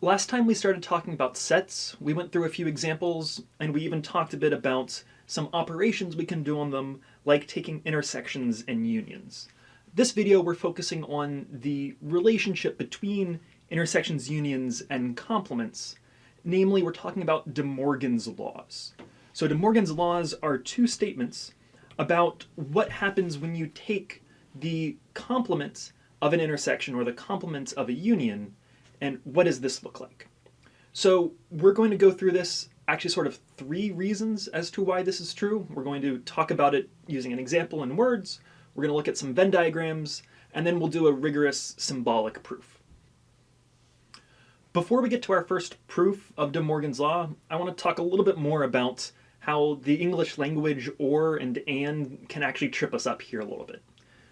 Last time we started talking about sets, we went through a few examples, and we even talked a bit about some operations we can do on them, like taking intersections and unions. This video we're focusing on the relationship between intersections, unions, and complements. Namely, we're talking about De Morgan's laws. So De Morgan's laws are two statements about what happens when you take the complement of an intersection or the complement of a union, and what does this look like? So we're going to go through this actually sort of three reasons as to why this is true. We're going to talk about it using an example in words, we're going to look at some Venn diagrams, and then we'll do a rigorous symbolic proof. Before we get to our first proof of De Morgan's law, I want to talk a little bit more about how the English language or and can actually trip us up here a little bit.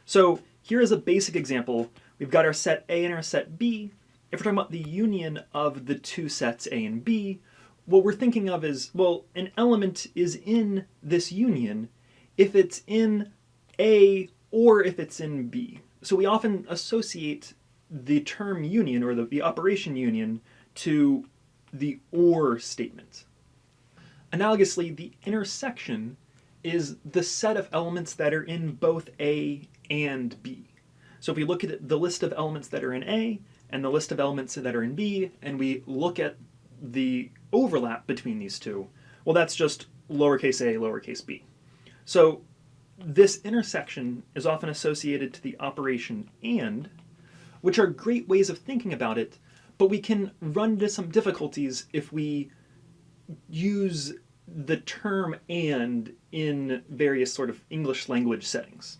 So here is a basic example. We've got our set A and our set B. If we're talking about the union of the two sets A and B, what we're thinking of is, well, an element is in this union if it's in A or if it's in B. So we often associate the term union or the operation union to the or statement. Analogously, the intersection is the set of elements that are in both A and B. So if we look at the list of elements that are in A and the list of elements that are in B, and we look at the overlap between these two, well, that's just lowercase a, lowercase b. So this intersection is often associated to the operation and, which are great ways of thinking about it, but we can run into some difficulties if we use the term and in various sort of English language settings.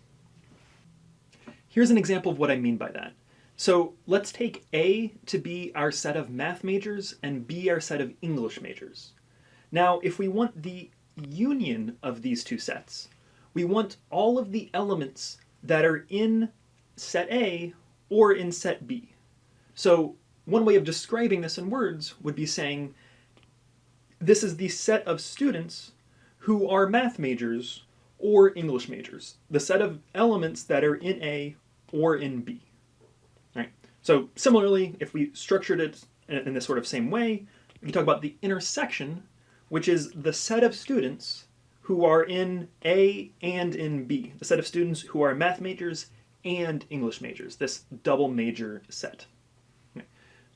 Here's an example of what I mean by that. So let's take A to be our set of math majors and B our set of English majors. Now, if we want the union of these two sets, we want all of the elements that are in set A or in set B. So one way of describing this in words would be saying, this is the set of students who are math majors or English majors, the set of elements that are in A or in B. Right. So similarly, if we structured it in this sort of same way, we can talk about the intersection, which is the set of students who are in A and in B, the set of students who are math majors and English majors, this double major set. Okay.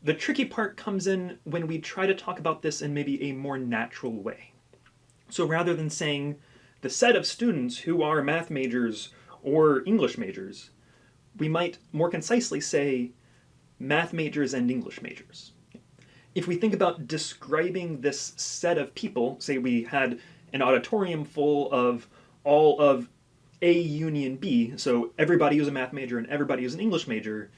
The tricky part comes in when we try to talk about this in maybe a more natural way. So rather than saying the set of students who are math majors or English majors, we might more concisely say math majors and English majors. If we think about describing this set of people, say we had an auditorium full of all of A union B, so everybody who's a math major and everybody who's an English major.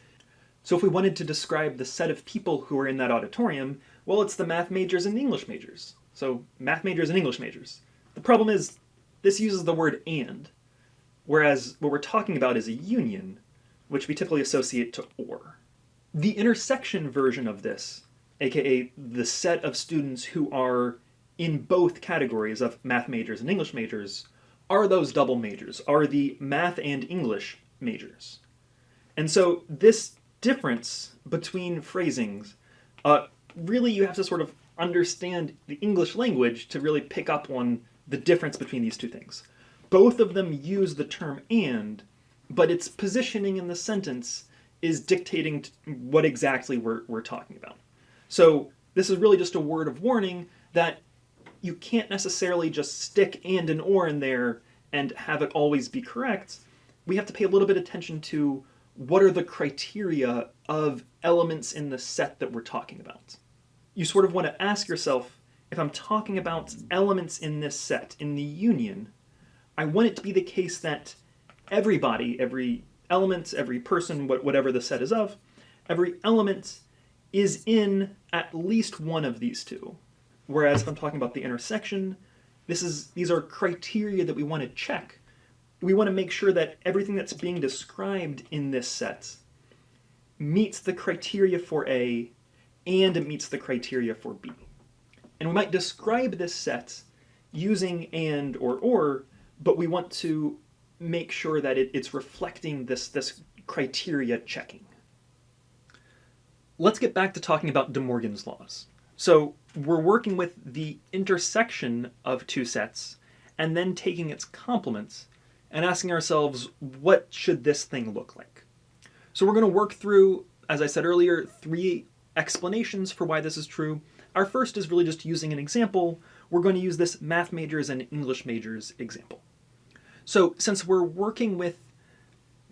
So if we wanted to describe the set of people who are in that auditorium, well, it's the math majors and the English majors. So math majors and English majors. The problem is this uses the word and, whereas what we're talking about is a union, which we typically associate to or. The intersection version of this, aka the set of students who are in both categories of math majors and English majors, are those double majors, are the math and English majors. And so this difference between phrasings, really you have to sort of understand the English language to really pick up on the difference between these two things. Both of them use the term and, but its positioning in the sentence is dictating what exactly we're talking about. So this is really just a word of warning that you can't necessarily just stick and an or in there and have it always be correct. We have to pay a little bit of attention to what are the criteria of elements in the set that we're talking about. You sort of want to ask yourself, if I'm talking about elements in this set, in the union, I want it to be the case that everybody, every element, every person, whatever the set is of, every element is in at least one of these two. Whereas if I'm talking about the intersection, these are criteria that we want to check. We want to make sure that everything that's being described in this set meets the criteria for A and it meets the criteria for B. And we might describe this set using and or, but we want to make sure that it's reflecting this criteria checking. Let's get back to talking about De Morgan's laws. So we're working with the intersection of two sets and then taking its complements and asking ourselves, what should this thing look like? So we're going to work through, as I said earlier, 3 explanations for why this is true. Our first is really just using an example. We're going to use this math majors and English majors example. So since we're working with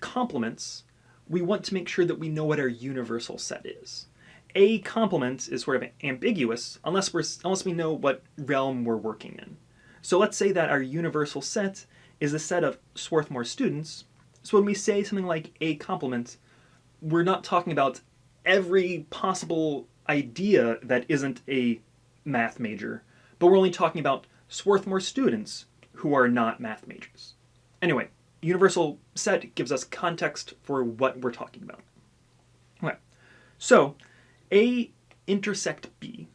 complements, we want to make sure that we know what our universal set is. A complement is sort of ambiguous unless we know what realm we're working in. So let's say that our universal set is a set of Swarthmore students. So when we say something like a complement, we're not talking about every possible idea that isn't a math major, but we're only talking about Swarthmore students who are not math majors. Anyway, universal set gives us context for what we're talking about. Okay, so A intersect B,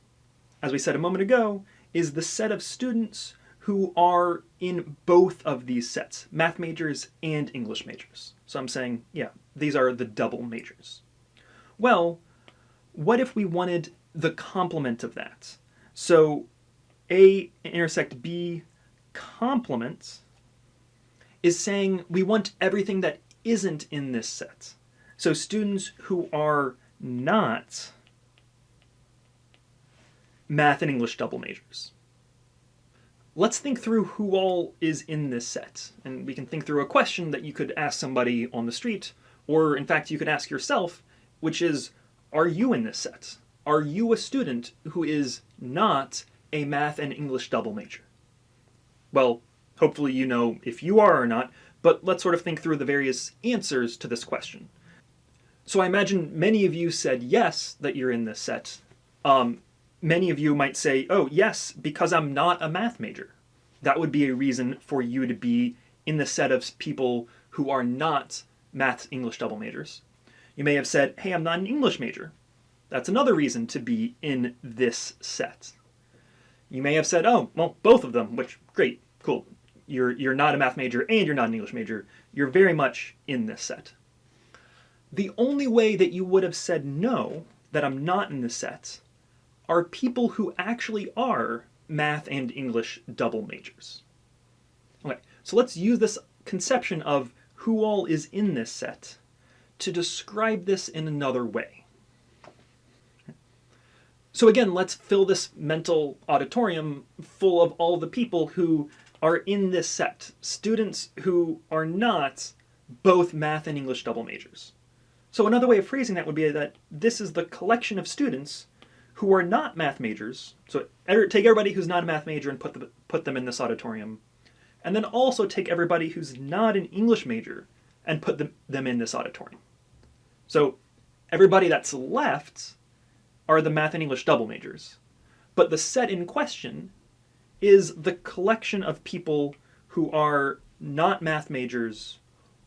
as we said a moment ago, is the set of students who are in both of these sets, math majors and English majors. So I'm saying, yeah, these are the double majors. Well, what if we wanted the complement of that? So A intersect B complement is saying we want everything that isn't in this set. So students who are not math and English double majors. Let's think through who all is in this set. And we can think through a question that you could ask somebody on the street, or in fact you could ask yourself, which is, are you in this set? Are you a student who is not a math and English double major? Well, hopefully you know if you are or not, but let's sort of think through the various answers to this question. So I imagine many of you said yes, that you're in this set. Many of you might say, oh yes, because I'm not a math major. That would be a reason for you to be in the set of people who are not math English double majors. You may have said, hey, I'm not an English major. That's another reason to be in this set. You may have said, oh, well, both of them, which, great, cool. You're not a math major and you're not an English major. You're very much in this set. The only way that you would have said no, that I'm not in this set, are people who actually are math and English double majors. Okay, so let's use this conception of who all is in this set to describe this in another way. So again, let's fill this mental auditorium full of all the people who are in this set, students who are not both math and English double majors. So another way of phrasing that would be that this is the collection of students who are not math majors. So take everybody who's not a math major and put them in this auditorium. And then also take everybody who's not an English major and put them in this auditorium. So everybody that's left are the math and English double majors. But the set in question is the collection of people who are not math majors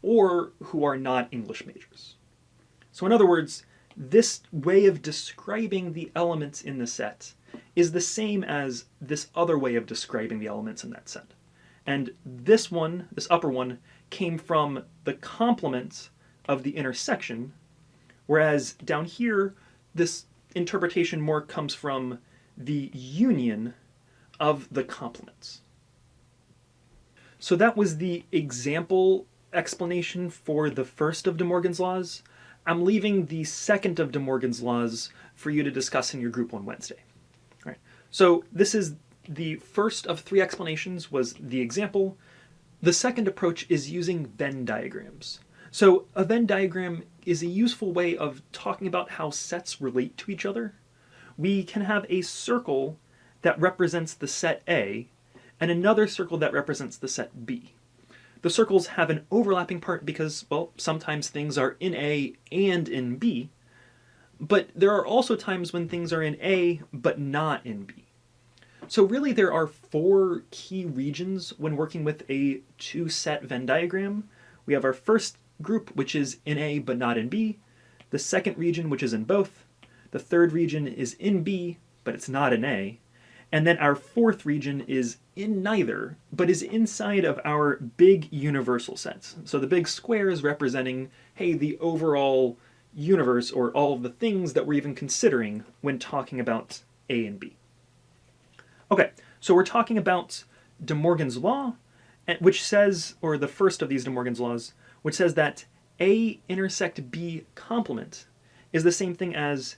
or who are not English majors. So in other words, this way of describing the elements in the set is the same as this other way of describing the elements in that set. And this one, this upper one, came from the complement of the intersection, whereas down here, this interpretation more comes from the union of the complements. So that was the example explanation for the first of De Morgan's laws. I'm leaving the second of De Morgan's laws for you to discuss in your group on Wednesday. All right. So this is the first of 3 explanations, was the example. The second approach is using Venn diagrams. So a Venn diagram is a useful way of talking about how sets relate to each other. We can have a circle that represents the set A and another circle that represents the set B. The circles have an overlapping part because, well, sometimes things are in A and in B, but there are also times when things are in A but not in B. So really there are 4 key regions when working with a 2-set Venn diagram. We have our first group, which is in A but not in B, the second region, which is in both, the third region is in B but it's not in A, and then our fourth region is in neither, but is inside of our big universal set. So the big square is representing, hey, the overall universe or all of the things that we're even considering when talking about A and B. Okay, so we're talking about De Morgan's law, which says, or the first of these De Morgan's laws, which says that A intersect B complement is the same thing as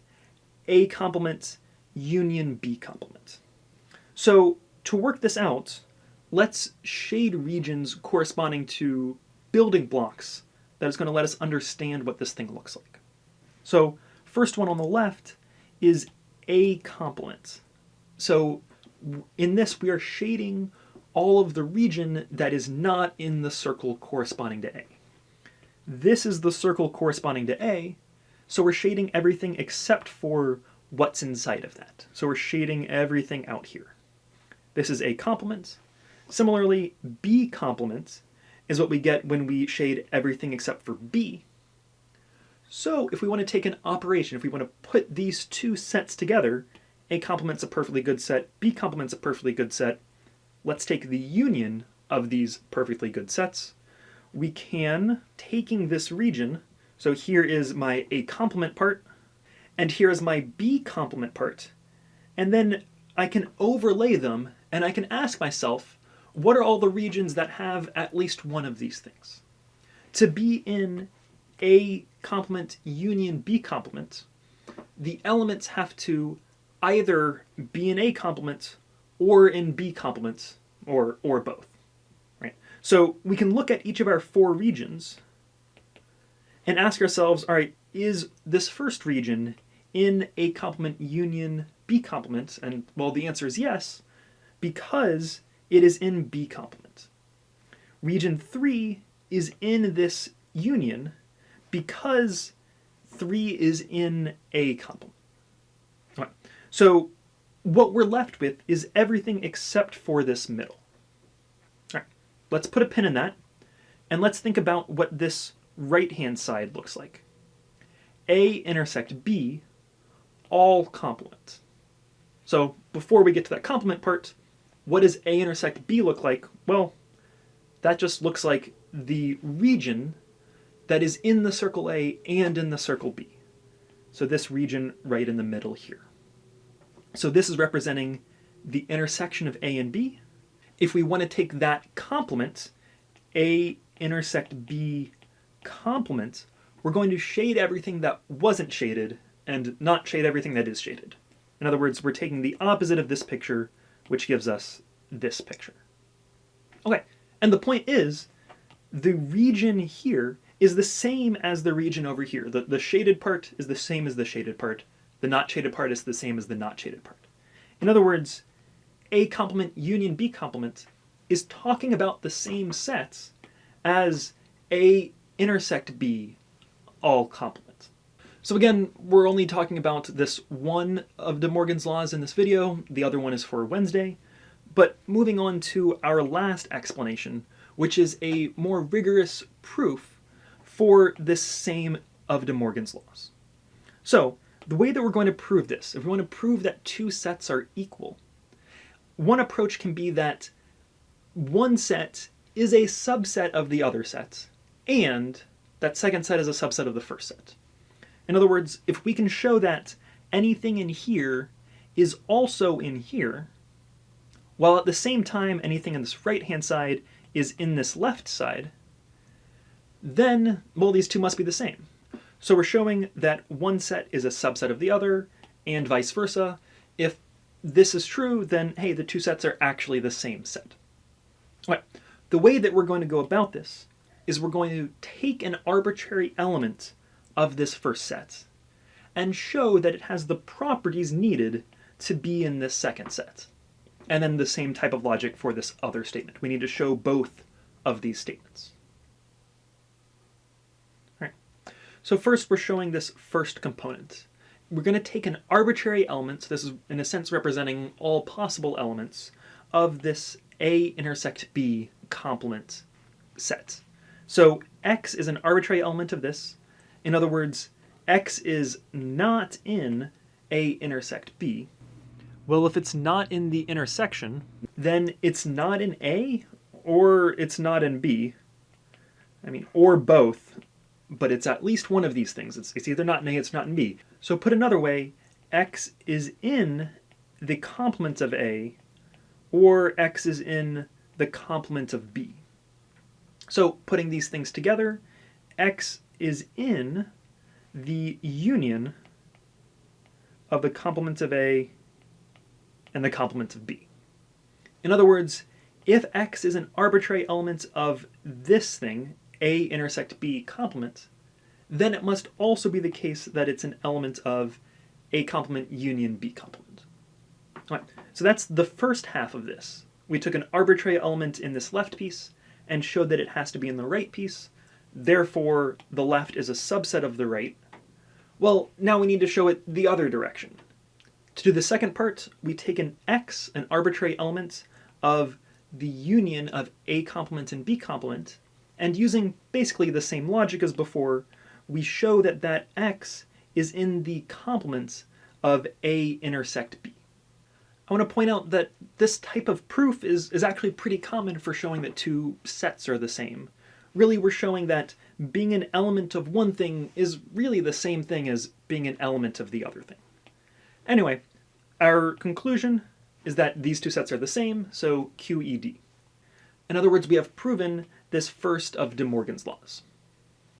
A complement union B complement. So to work this out, let's shade regions corresponding to building blocks that is going to let us understand what this thing looks like. So first one on the left is A complement. So in this, we are shading all of the region that is not in the circle corresponding to A. This is the circle corresponding to A, so we're shading everything except for what's inside of that. So we're shading everything out here. This is A complement. Similarly, B complement is what we get when we shade everything except for B. So if we want to take an operation, if we want to put these two sets together, A complement's a perfectly good set, B complement's a perfectly good set. Let's take the union of these perfectly good sets. We can, taking this region, so here is my A complement part, and here is my B complement part, and then I can overlay them, and I can ask myself, what are all the regions that have at least one of these things? To be in A complement union B complement, the elements have to either be in A complement or in B complement, or both. Right? So we can look at each of our four regions and ask ourselves, all right, is this first region in A complement union B complement? And well, the answer is yes, because it is in B complement. Region 3 is in this union because 3 is in A complement. All right. So what we're left with is everything except for this middle. All right, let's put a pin in that, and let's think about what this right-hand side looks like. A intersect B, all complement. So before we get to that complement part, what does A intersect B look like? Well, that just looks like the region that is in the circle A and in the circle B. So this region right in the middle here. So this is representing the intersection of A and B. If we want to take that complement, A intersect B complement, we're going to shade everything that wasn't shaded and not shade everything that is shaded. In other words, we're taking the opposite of this picture, which gives us this picture. Okay, and the point is, the region here is the same as the region over here. The shaded part is the same as the shaded part. The not shaded part is the same as the not shaded part. In other words, A complement union B complement is talking about the same sets as A intersect B all complement. So again, we're only talking about this one of De Morgan's laws in this video. The other one is for Wednesday. But moving on to our last explanation, which is a more rigorous proof for this same of De Morgan's laws. So the way that we're going to prove this, if we want to prove that two sets are equal, one approach can be that one set is a subset of the other set, and that second set is a subset of the first set. In other words, if we can show that anything in here is also in here, while at the same time anything on this right-hand side is in this left side, then, well, these two must be the same. So we're showing that one set is a subset of the other, and vice versa. If this is true, then, hey, the two sets are actually the same set. All right. The way that we're going to go about this is we're going to take an arbitrary element of this first set and show that it has the properties needed to be in this second set. And then the same type of logic for this other statement. We need to show both of these statements. All right. So first we're showing this first component. We're going to take an arbitrary element, so this is in a sense representing all possible elements of this A intersect B complement set. So X is an arbitrary element of this. In other words, X is not in A intersect B. Well, if it's not in the intersection, then it's not in A or it's not in B. I mean, or both. but it's at least one of these things. It's either not in A, it's not in B. So put another way, x is in the complement of A, or x is in the complement of B. So putting these things together, x is in the union of the complement of A and the complement of B. In other words, if x is an arbitrary element of this thing, A intersect B complement, then it must also be the case that it's an element of A complement union B complement. All right, so that's the first half of this. We took an arbitrary element in this left piece and showed that it has to be in the right piece. Therefore, the left is a subset of the right. Well, now we need to show it the other direction. To do the second part, we take an x, an arbitrary element of the union of A complement and B complement, and using basically the same logic as before, we show that that x is in the complement of A intersect B. I want to point out that this type of proof is actually pretty common for showing that two sets are the same. Really, we're showing that being an element of one thing is really the same thing as being an element of the other thing. Anyway, our conclusion is that these two sets are the same, so QED. In other words, we have proven this first of De Morgan's laws.